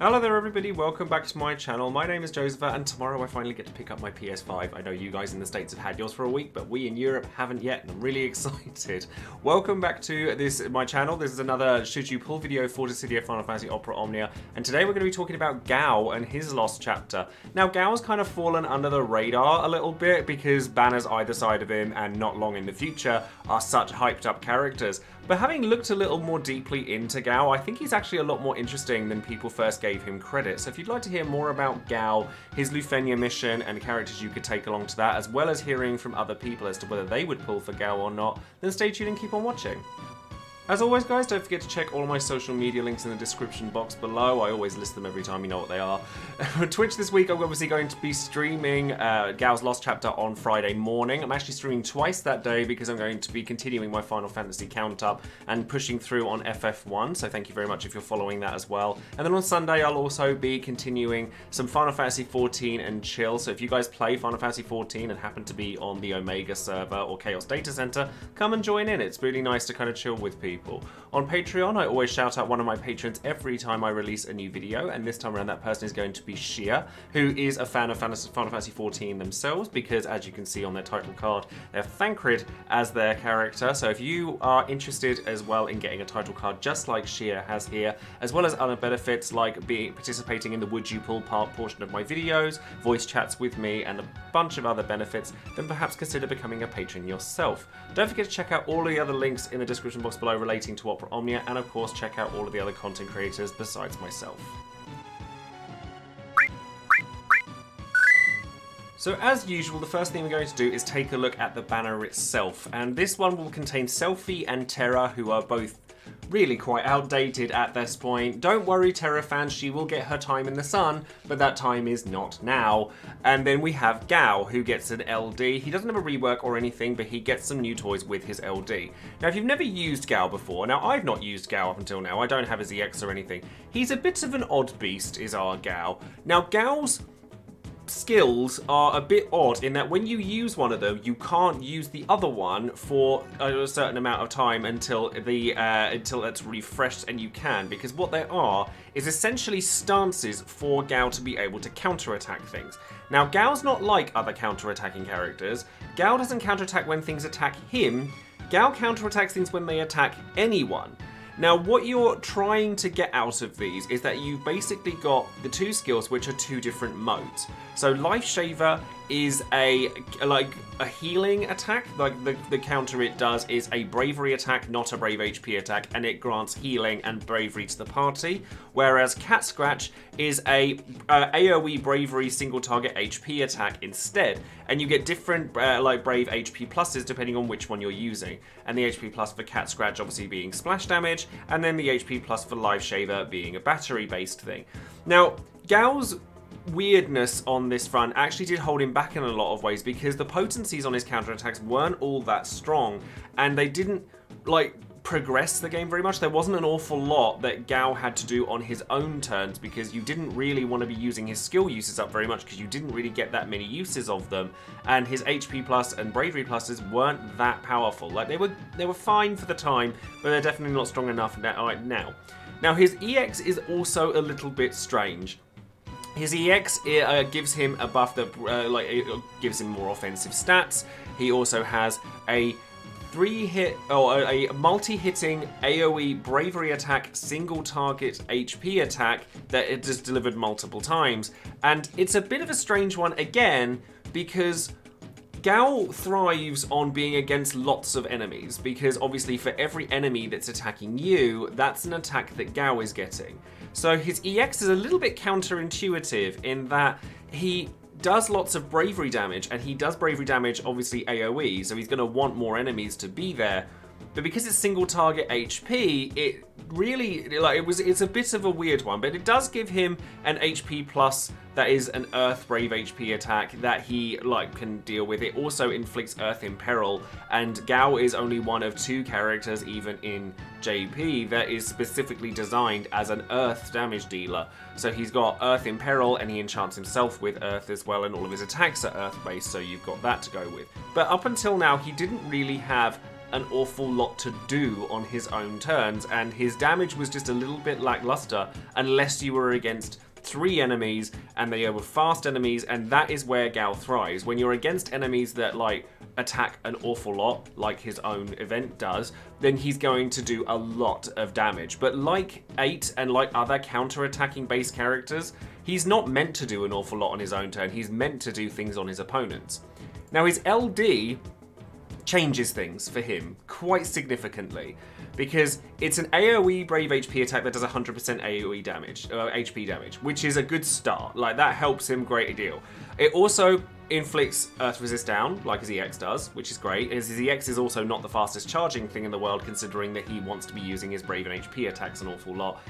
Hello there everybody, welcome back to my channel. My name is Joesephyr and tomorrow I finally get to pick up my PS5. I know you guys in the States have had yours for a week, but we in Europe haven't yet and I'm really excited. Welcome back to my channel. This is another should you pull video for Dissidia Final Fantasy Opera Omnia, and today we're going to be talking about Gau and his lost chapter. Now Gau's kind of fallen under the radar a little bit because banners either side of him and not long in the future are such hyped up characters. But having looked a little more deeply into Gau, I think he's actually a lot more interesting than people first gave him credit. So if you'd like to hear more about Gau, his Lufenia mission, and characters you could take along to that, as well as hearing from other people as to whether they would pull for Gau or not, then stay tuned and keep on watching. As always guys, don't forget to check all of my social media links in the description box below. I always list them every time, you know what they are. For Twitch this week, I'm obviously going to be streaming Gau's Lost Chapter on Friday morning. I'm actually streaming twice that day because I'm going to be continuing my Final Fantasy count up and pushing through on FF1, so thank you very much if you're following that as well. And then on Sunday, I'll also be continuing some Final Fantasy 14 and chill, so if you guys play Final Fantasy 14 and happen to be on the Omega server or Chaos Data Center, come and join in. It's really nice to kind of chill with people. On Patreon, I always shout out one of my patrons every time I release a new video, and this time around that person is going to be Shia, who is a fan of Final Fantasy 14 themselves, because as you can see on their title card, they have Thancred as their character. So if you are interested as well in getting a title card just like Shia has here, as well as other benefits like participating in the Would You Pull part portion of my videos, voice chats with me, and a bunch of other benefits, then perhaps consider becoming a patron yourself. Don't forget to check out all the other links in the description box below relating to Opera Omnia, and of course check out all of the other content creators besides myself. So as usual, the first thing we're going to do is take a look at the banner itself, and this one will contain Selphie and Terra, who are both really quite outdated at this point. Don't worry, Terra fans, she will get her time in the sun, but that time is not now. And then we have Gau, who gets an LD. He doesn't have a rework or anything, but he gets some new toys with his LD. Now, if you've never used Gau before, now I've not used Gau up until now, I don't have his EX or anything. He's a bit of an odd beast, is our Gau. Now, Gau's skills are a bit odd in that when you use one of them, you can't use the other one for a certain amount of time until it's refreshed, and you can, because what there are is essentially stances for Gau to be able to counterattack things. Now, Gau's not like other counterattacking characters. Gau doesn't counterattack when things attack him. Gau counterattacks things when they attack anyone. Now, what you're trying to get out of these is that you've basically got the two skills which are two different modes. So Life Shaver is a healing attack. Like the counter it does is a bravery attack, not a brave HP attack, and it grants healing and bravery to the party. Whereas Cat Scratch is a AoE bravery single target HP attack instead, and you get different like brave HP pluses depending on which one you're using. And the HP plus for Cat Scratch obviously being splash damage, and then the HP plus for Life Shaver being a battery based thing. Now, Gau's weirdness on this front actually did hold him back in a lot of ways, because the potencies on his counterattacks weren't all that strong, and they didn't like progress the game very much. There wasn't an awful lot that Gau had to do on his own turns, because you didn't really want to be using his skill uses up very much, because you didn't really get that many uses of them, and his HP plus and bravery pluses weren't that powerful. Like they were fine for the time, but they're definitely not strong enough now. Now his EX is also a little bit strange. His EX gives him a buff that it gives him more offensive stats. He also has a a multi-hitting AoE bravery attack, single target HP attack that it is delivered multiple times. And it's a bit of a strange one again, because Gau thrives on being against lots of enemies, because obviously for every enemy that's attacking you, that's an attack that Gau is getting. So his EX is a little bit counterintuitive in that he does lots of bravery damage, and he does bravery damage obviously AoE, so he's going to want more enemies to be there. But because it's single target HP, it really, it's a bit of a weird one, but it does give him an HP plus that is an Earth Brave HP attack that he can deal with. It also inflicts Earth Imperil, and Gau is only one of two characters, even in JP, that is specifically designed as an Earth damage dealer. So he's got Earth Imperil, and he enchants himself with Earth as well, and all of his attacks are Earth based, so you've got that to go with. But up until now, he didn't really have an awful lot to do on his own turns, and his damage was just a little bit lackluster unless you were against 3 enemies and they were fast enemies, and that is where Gao thrives. When you're against enemies that like attack an awful lot, like his own event does, then he's going to do a lot of damage. But like 8 and like other counter-attacking base characters, he's not meant to do an awful lot on his own turn. He's meant to do things on his opponents. Now his LD changes things for him quite significantly, because it's an AoE Brave HP attack that does 100% AoE damage, HP damage, which is a good start. Like, that helps him great deal. It also inflicts Earth Resist down, like his EX does, which is great. His EX is also not the fastest charging thing in the world, considering that he wants to be using his Brave and HP attacks an awful lot.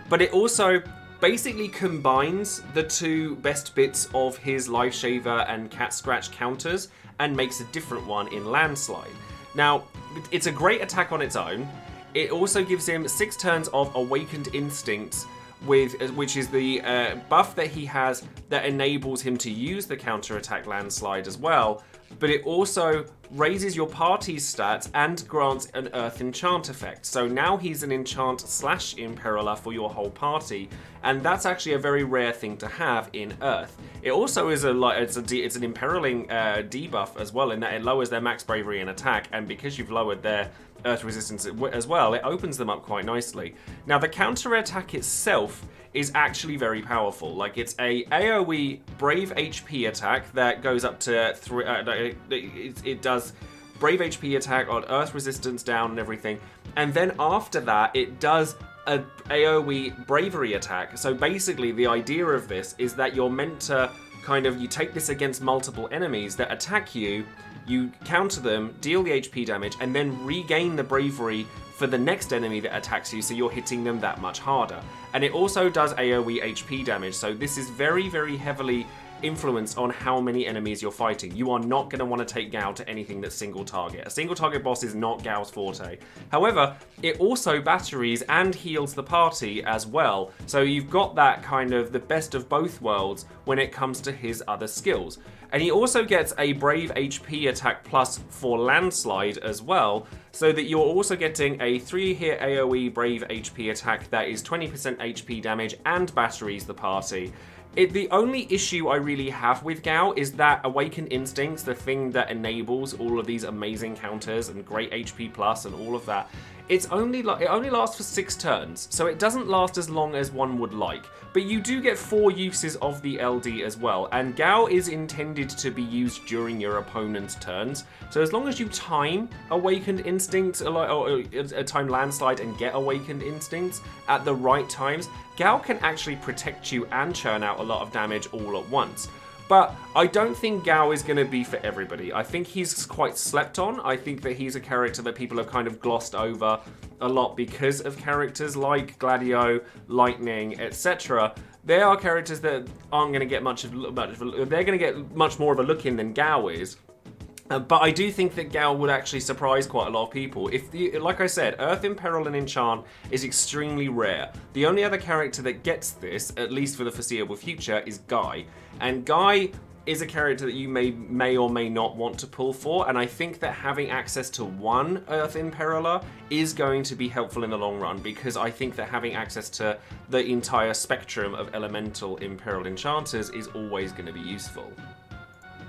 But it also basically combines the 2 best bits of his Life Shaver and Cat Scratch counters and makes a different one in Landslide. Now, it's a great attack on its own. It also gives him 6 turns of Awakened Instincts, which is the buff that he has that enables him to use the counter-attack Landslide as well. But it also raises your party's stats and grants an Earth Enchant effect. So now he's an Enchant / Imperiler for your whole party, and that's actually a very rare thing to have in Earth. It also is it's an Imperiling debuff as well, in that it lowers their max bravery and attack, and because you've lowered their Earth resistance as well, it opens them up quite nicely. Now the counter attack itself is actually very powerful. Like, it's a AoE Brave HP attack that goes up to 3. It does Brave HP attack on Earth resistance down and everything, and then after that it does a AoE Bravery attack. So basically the idea of this is that you're meant to you take this against multiple enemies that attack you, you counter them, deal the HP damage, and then regain the bravery for the next enemy that attacks you, so you're hitting them that much harder. And it also does AoE HP damage, so this is very, very heavily influenced on how many enemies you're fighting. You are not going to want to take Gao to anything that's single target. A single target boss is not Gao's forte. However, it also batteries and heals the party as well, so you've got that kind of the best of both worlds when it comes to his other skills. And he also gets a Brave HP attack plus for Landslide as well, so that you're also getting a 3-hit AoE Brave HP attack that is 20% HP damage and batteries the party. The only issue I really have with Gao is that Awakened Instincts, the thing that enables all of these amazing counters and great HP plus and all of that, it only lasts for 6 turns, so it doesn't last as long as one would like. But you do get 4 uses of the LD as well, and Gao is intended to be used during your opponent's turns. So as long as you time Awakened Instincts, or time Landslide and get Awakened Instincts at the right times, Gao can actually protect you and churn out a lot of damage all at once. But I don't think Gao is going to be for everybody. I think he's quite slept on. I think that he's a character that people have kind of glossed over a lot because of characters like Gladio, Lightning, etc. They are characters that aren't going to get they're going to get much more of a look in than Gao is. But I do think that Gao would actually surprise quite a lot of people. Like I said, Earth Imperil and Enchant is extremely rare. The only other character that gets this, at least for the foreseeable future, is Guy. And Guy is a character that you may or may not want to pull for, and I think that having access to one Earth Imperiler is going to be helpful in the long run, because I think that having access to the entire spectrum of elemental Imperial Enchanters is always going to be useful.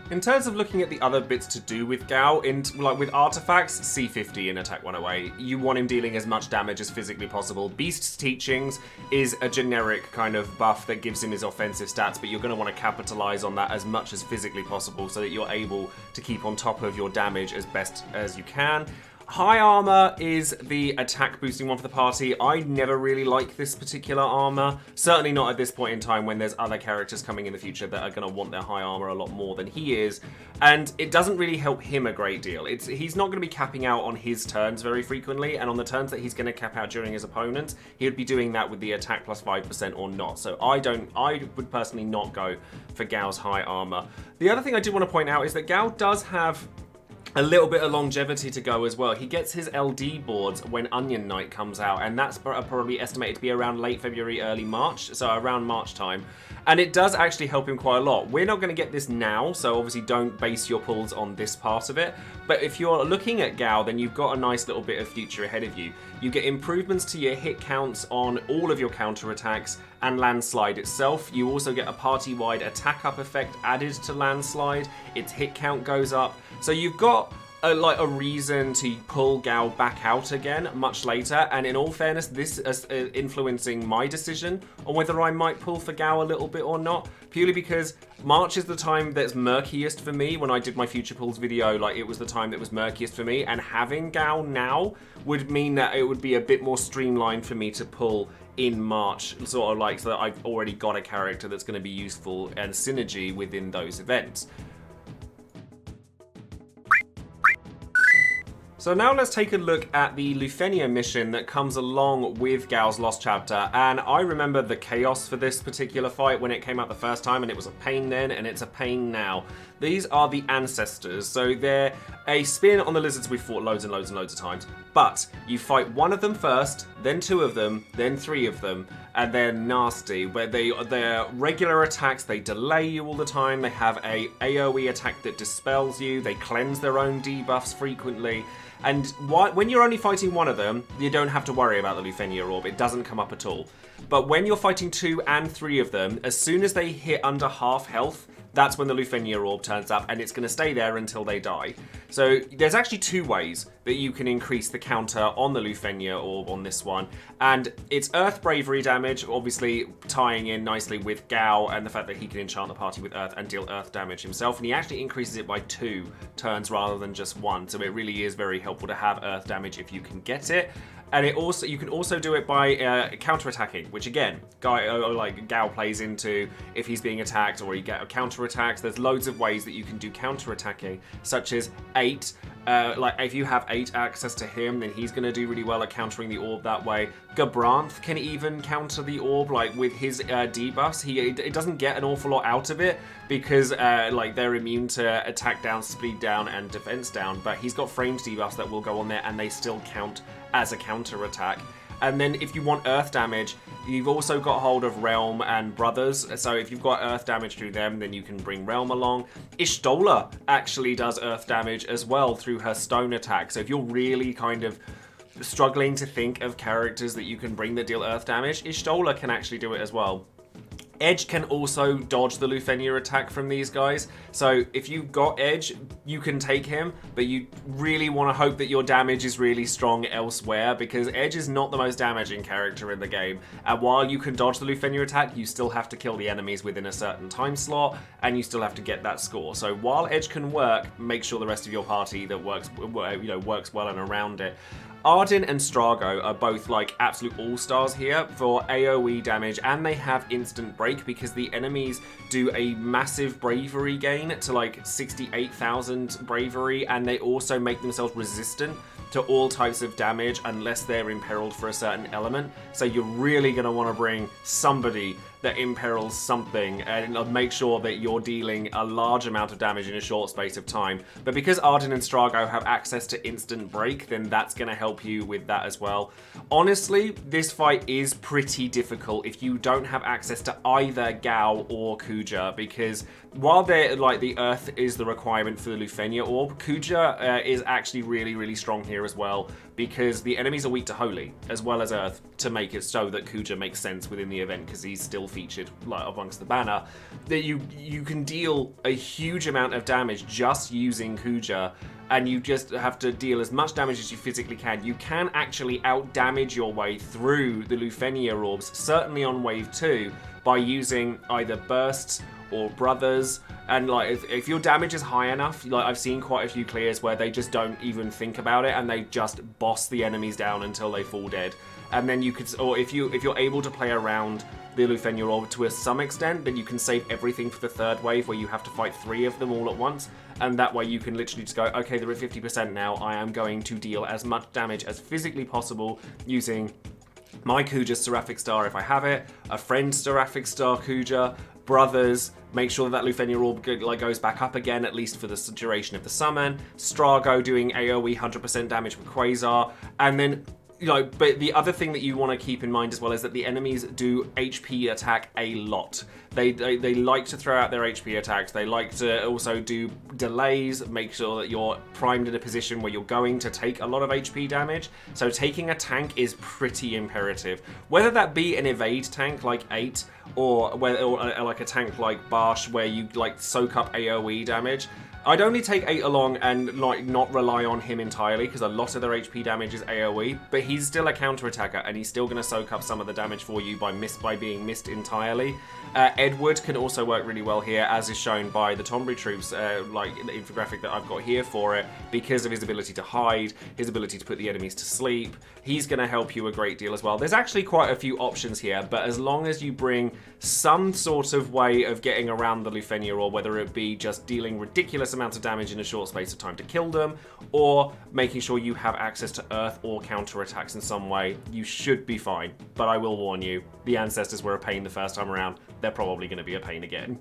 In terms of looking at the other bits to do with Gao, like with artifacts, C50 in Attack 108, you want him dealing as much damage as physically possible. Beast's Teachings is a generic kind of buff that gives him his offensive stats, but you're going to want to capitalize on that as much as physically possible so that you're able to keep on top of your damage as best as you can. High Armor is the attack boosting one for the party. I never really like this particular armor. Certainly not at this point in time when there's other characters coming in the future that are going to want their high armor a lot more than he is. And it doesn't really help him a great deal. He's not going to be capping out on his turns very frequently, and on the turns that he's going to cap out during his opponents, he would be doing that with the attack plus 5% or not. So I would personally not go for Gao's high armor. The other thing I do want to point out is that Gao does have a little bit of longevity to go as well. He gets his LD boards when Onion Knight comes out, and that's probably estimated to be around late February, early March, so around March time. And it does actually help him quite a lot. We're not going to get this now, so obviously don't base your pulls on this part of it. But if you're looking at Gao, then you've got a nice little bit of future ahead of you. You get improvements to your hit counts on all of your counterattacks and Landslide itself. You also get a party-wide attack up effect added to Landslide. Its hit count goes up. So you've got a reason to pull Gao back out again much later, and in all fairness, this is influencing my decision on whether I might pull for Gao a little bit or not, purely because March is the time that's murkiest for me. When I did my future pulls video, like, it was the time that was murkiest for me, and having Gao now would mean that it would be a bit more streamlined for me to pull in March, sort of like, so that I've already got a character that's going to be useful and synergy within those events. So now let's take a look at the Lufenia mission that comes along with Gao's Lost Chapter, and I remember the chaos for this particular fight when it came out the first time, and it was a pain then, and it's a pain now. These are the Ancestors, so they're a spin on the lizards we've fought loads and loads and loads of times, but you fight one of them first, then two of them, then three of them, and they're nasty, where they're regular attacks, they delay you all the time, they have a AoE attack that dispels you, they cleanse their own debuffs frequently. And when you're only fighting one of them, you don't have to worry about the Lufenia Orb. It doesn't come up at all. But when you're fighting two and three of them, as soon as they hit under half health, that's when the Lufenia Orb turns up, and it's going to stay there until they die. So there's actually two ways that you can increase the counter on the Lufenia Orb on this one. And it's Earth Bravery damage, obviously tying in nicely with Gao and the fact that he can enchant the party with Earth and deal Earth damage himself. And he actually increases it by 2 turns rather than just 1. So it really is very helpful to have Earth damage if you can get it. And you can also do it by counter-attacking, which again, Gao plays into if he's being attacked or you get a counter-attacks. There's loads of ways that you can do counter-attacking, such as 8. Like if you have 8 access to him, then he's going to do really well at countering the orb that way. Gabranth can even counter the orb, like with his debuffs. It doesn't get an awful lot out of it because like they're immune to attack down, speed down, and defense down. But he's got frames debuffs that will go on there, and they still count as a counter attack. And then if you want Earth damage, you've also got hold of Realm and Brothers. So if you've got Earth damage through them, then you can bring Realm along. Ishtola actually does Earth damage as well through her Stone attack. So if you're really kind of struggling to think of characters that you can bring that deal Earth damage, Ishtola can actually do it as well. Edge can also dodge the Lufenia attack from these guys. So if you've got Edge, you can take him, but you really want to hope that your damage is really strong elsewhere, because Edge is not the most damaging character in the game. And while you can dodge the Lufenia attack, you still have to kill the enemies within a certain time slot, and you still have to get that score. So while Edge can work, make sure the rest of your party that works well and around it. Arden and Strago are both like absolute all-stars here for AoE damage, and they have instant break because the enemies do a massive bravery gain to like 68,000 bravery, and they also make themselves resistant to all types of damage unless they're imperiled for a certain element. So you're really going to want to bring somebody that imperils something and make sure that you're dealing a large amount of damage in a short space of time. But because Arden and Strago have access to instant break, then that's going to help you with that as well. Honestly, this fight is pretty difficult if you don't have access to either Gao or Kuja, because while they're like the Earth is the requirement for the Lufenia Orb, Kuja is actually really, really strong here as well, because the enemies are weak to Holy as well as Earth to make it so that Kuja makes sense within the event, because he's still featured like amongst the banner. That you can deal a huge amount of damage just using Kuja, and you just have to deal as much damage as you physically can. You can actually out-damage your way through the Lufenia Orbs, certainly on Wave 2, by using either bursts or brothers. And like if your damage is high enough, like I've seen quite a few clears where they just don't even think about it and they just boss the enemies down until they fall dead. And then you could, or if you're able to play around the Lufenia Orb to some extent, then you can save everything for the third wave where you have to fight 3 of them all at once. And that way you can literally just go, okay, they're at 50% now, I am going to deal as much damage as physically possible using my Kuja Seraphic Star if I have it, a friend Seraphic Star Kuja, Brothers, make sure that Lufenia orb goes back up again, at least for the duration of the summon. Strago doing AoE 100% damage with Quasar, and then but the other thing that you want to keep in mind as well is that the enemies do HP attack a lot. They like to throw out their HP attacks. They like to also do delays, make sure that you're primed in a position where you're going to take a lot of HP damage. So taking a tank is pretty imperative. Whether that be an evade tank like 8 or like a tank like Barsh where you soak up AoE damage. I'd only take 8 along and not rely on him entirely because a lot of their HP damage is AoE, but he's still a counter-attacker and he's still going to soak up some of the damage for you by being missed entirely. Edward can also work really well here, as is shown by the Tombury troops, like the infographic that I've got here for it, because of his ability to hide, his ability to put the enemies to sleep. He's going to help you a great deal as well. There's actually quite a few options here, but as long as you bring some sort of way of getting around the Lufenia, or whether it be just dealing ridiculous amounts of damage in a short space of time to kill them, or making sure you have access to earth or counter-attacks in some way, you should be fine. But I will warn you, the ancestors were a pain the first time around. They're probably going to be a pain again.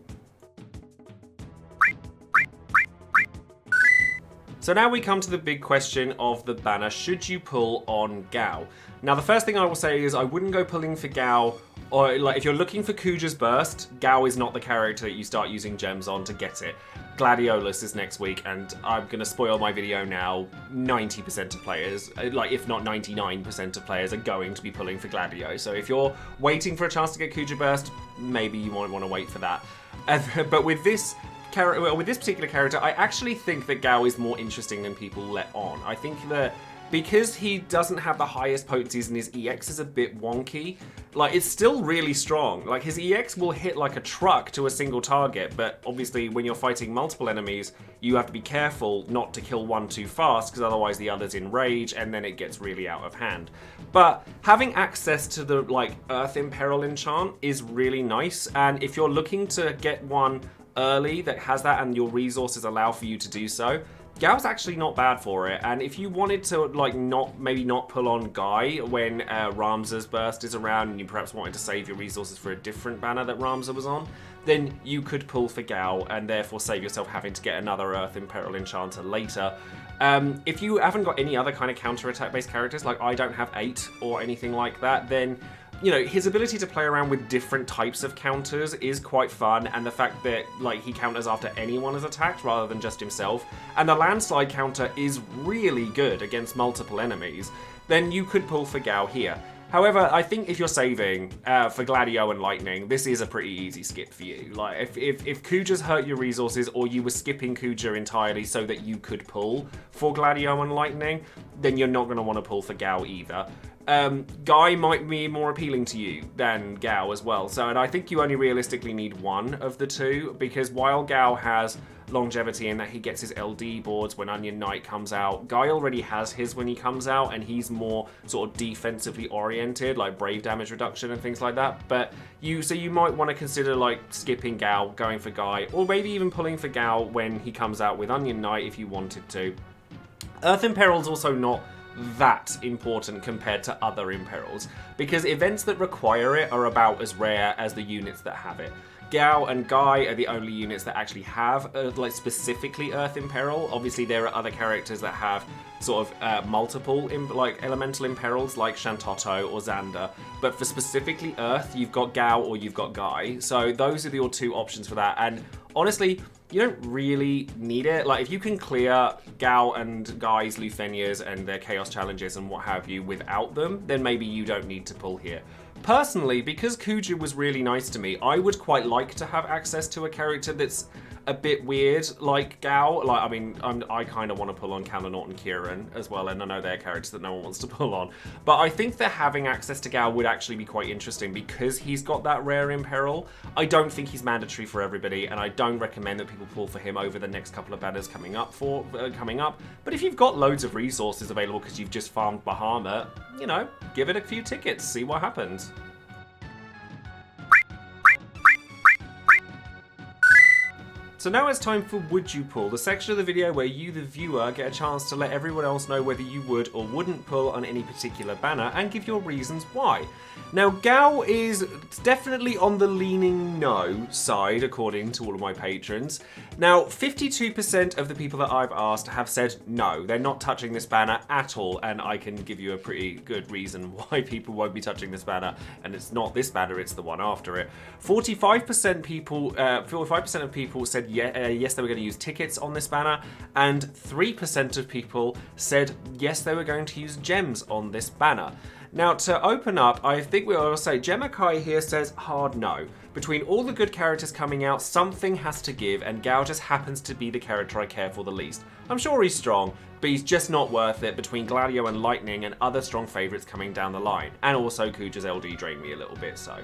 So now we come to the big question of the banner. Should you pull on Gao? Now the first thing I will say is I wouldn't go pulling for Gao, or if you're looking for Kuja's Burst, Gao is not the character that you start using gems on to get it. Gladiolus is next week, and I'm going to spoil my video now. 90% of players, if not 99% of players, are going to be pulling for Gladio. So if you're waiting for a chance to get Kuja Burst, maybe you might want to wait for that. But with this particular character, I actually think that Gao is more interesting than people let on. I think that because he doesn't have the highest potencies and his EX is a bit wonky, it's still really strong. His EX will hit like a truck to a single target, but obviously when you're fighting multiple enemies, you have to be careful not to kill one too fast, because otherwise the other's in rage and then it gets really out of hand. But having access to the Earth Imperil enchant is really nice, and if you're looking to get one early that has that and your resources allow for you to do so, Gao's actually not bad for it. And if you wanted to maybe not pull on Guy when Ramza's Burst is around, and you perhaps wanted to save your resources for a different banner that Ramza was on, then you could pull for Gao and therefore save yourself having to get another Earth Imperil enchanter later. If you haven't got any other kind of counter-attack based characters, like I don't have 8 or anything like that, then his ability to play around with different types of counters is quite fun, and the fact that he counters after anyone is attacked rather than just himself, and the landslide counter is really good against multiple enemies, then you could pull for Gao here. However, I think if you're saving for Gladiolus and Lightning, this is a pretty easy skip for you. If Kuja's hurt your resources, or you were skipping Kuja entirely so that you could pull for Gladiolus and Lightning, then you're not going to want to pull for Gao either. Guy might be more appealing to you than Gao as well. And I think you only realistically need one of the two, because while Gao has longevity in that he gets his LD boards when Onion Knight comes out, Guy already has his when he comes out, and he's more sort of defensively oriented, like brave damage reduction and things like that. But you might want to consider skipping Gao, going for Guy, or maybe even pulling for Gao when he comes out with Onion Knight if you wanted to. Earth Imperil's also not that important compared to other imperils, because events that require it are about as rare as the units that have it. Gao and Guy are the only units that actually have specifically Earth Imperil. Obviously there are other characters that have sort of multiple elemental imperils like Shantotto or Xander, but for specifically Earth, you've got Gao or you've got Guy. So those are your two options for that, and honestly, you don't really need it. If you can clear Gao and Guy's Lufenias and their Chaos Challenges and what have you without them, then maybe you don't need to pull here. Personally, because Kuja was really nice to me, I would quite like to have access to a character that's a bit weird, like Gao. I kind of want to pull on Calanort and Kieran as well, and I know they're characters that no one wants to pull on. But I think that having access to Gao would actually be quite interesting, because he's got that rare imperil. I don't think he's mandatory for everybody, and I don't recommend that people pull for him over the next couple of banners coming up. But if you've got loads of resources available because you've just farmed Bahamut, give it a few tickets, see what happens. So now it's time for Would You Pull, the section of the video where you, the viewer, get a chance to let everyone else know whether you would or wouldn't pull on any particular banner and give your reasons why. Now, Gao is definitely on the leaning no side, according to all of my patrons. Now, 52% of the people that I've asked have said no, they're not touching this banner at all, and I can give you a pretty good reason why people won't be touching this banner, and it's not this banner, it's the one after it. 45% of people said yes, they were going to use tickets on this banner, and 3% of people said yes, they were going to use gems on this banner. Now, to open up, I think we'll say Gemakai here says hard no. Between all the good characters coming out, something has to give, and Gao just happens to be the character I care for the least. I'm sure he's strong, but he's just not worth it between Gladiolus and Lightning and other strong favourites coming down the line. And also Kuja's LD drained me a little bit, so.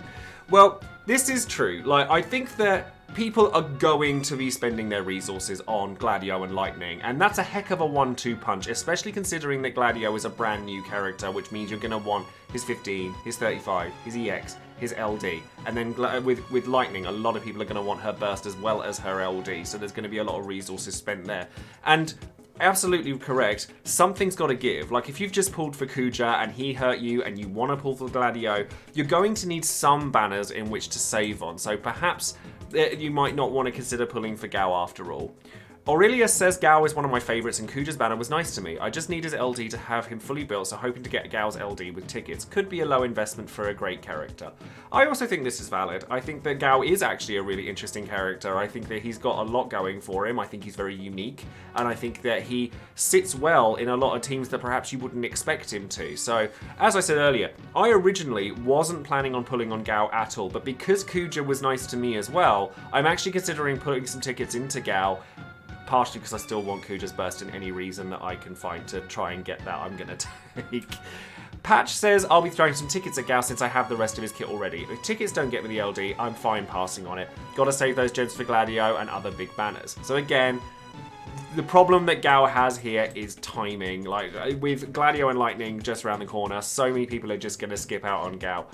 Well, this is true. Like, I think that people are going to be spending their resources on Gladio and Lightning, and that's a heck of a 1-2 punch, especially considering that Gladio is a brand new character, which means you're going to want his 15, his 35, his EX, his LD, and then with Lightning, a lot of people are going to want her burst as well as her LD, so there's going to be a lot of resources spent there. And absolutely correct, something's got to give. Like, if you've just pulled for Kuja and he hurt you and you want to pull for Gladio, you're going to need some banners in which to save on, so perhaps you might not want to consider pulling for Gao after all. Aurelius says Gao is one of my favourites and Kuja's banner was nice to me. I just need his LD to have him fully built, so hoping to get Gao's LD with tickets could be a low investment for a great character. I also think this is valid. I think that Gao is actually a really interesting character. I think that he's got a lot going for him. I think he's very unique, and I think that he sits well in a lot of teams that perhaps you wouldn't expect him to. So, as I said earlier, I originally wasn't planning on pulling on Gao at all, but because Kuja was nice to me as well, I'm actually considering putting some tickets into Gao, partially because I still want Kuja's burst in any reason that I can find to try and get that I'm going to take. Patch says, I'll be throwing some tickets at Gao since I have the rest of his kit already. If tickets don't get me the LD, I'm fine passing on it. Gotta save those gems for Gladio and other big banners. So again, the problem that Gao has here is timing. Like, with Gladio and Lightning just around the corner, so many people are just going to skip out on Gao.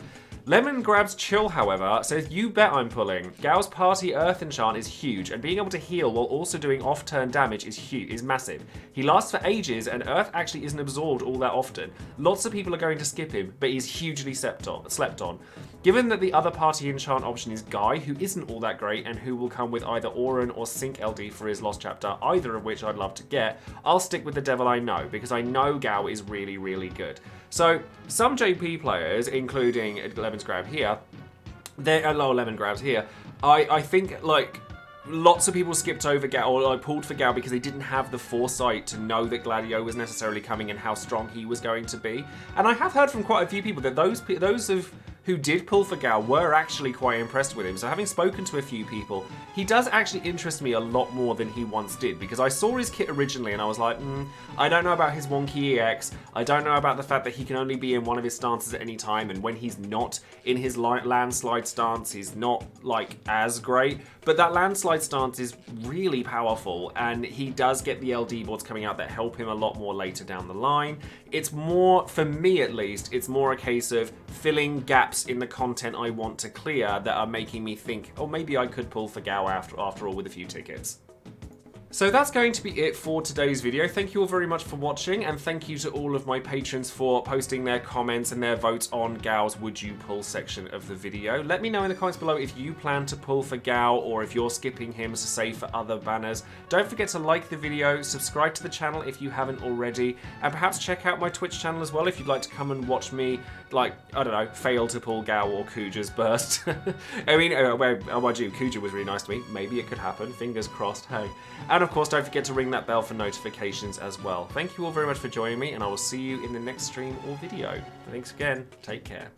Lemon Grabs Chill, however, says, you bet I'm pulling. Gao's party Earth Enchant is huge, and being able to heal while also doing off-turn damage is massive. He lasts for ages, and Earth actually isn't absorbed all that often. Lots of people are going to skip him, but he's hugely slept on. Given that the other party enchant option is Guy, who isn't all that great, and who will come with either Auron or Sync LD for his Lost Chapter, either of which I'd love to get, I'll stick with the Devil I Know, because I know Gao is really, really good. So, some JP players, including Lemon's Grab here, Lemon Grabs here, I think, like, lots of people skipped over Gao, or pulled for Gao because they didn't have the foresight to know that Gladio was necessarily coming and how strong he was going to be. And I have heard from quite a few people that those who did pull for Gao were actually quite impressed with him. So having spoken to a few people, he does actually interest me a lot more than he once did, because I saw his kit originally and I was like, I don't know about his wonky EX, I don't know about the fact that he can only be in one of his stances at any time, and when he's not in his landslide stance, he's not, like, as great. But that landslide stance is really powerful, and he does get the LD boards coming out that help him a lot more later down the line. It's more, for me at least, it's more a case of filling gaps in the content I want to clear that are making me think, oh, maybe I could pull for Gao after all with a few tickets. So that's going to be it for today's video. Thank you all very much for watching, and thank you to all of my patrons for posting their comments and their votes on Gao's Would You Pull section of the video. Let me know in the comments below if you plan to pull for Gao or if you're skipping him to save for other banners. Don't forget to like the video, subscribe to the channel if you haven't already, and perhaps check out my Twitch channel as well if you'd like to come and watch me, like, I don't know, fail to pull Gao or Kuja's burst. I mean, Kuja was really nice to me. Maybe it could happen. Fingers crossed, hey. And of course, don't forget to ring that bell for notifications as well. Thank you all very much for joining me, and I will see you in the next stream or video. Thanks again. Take care.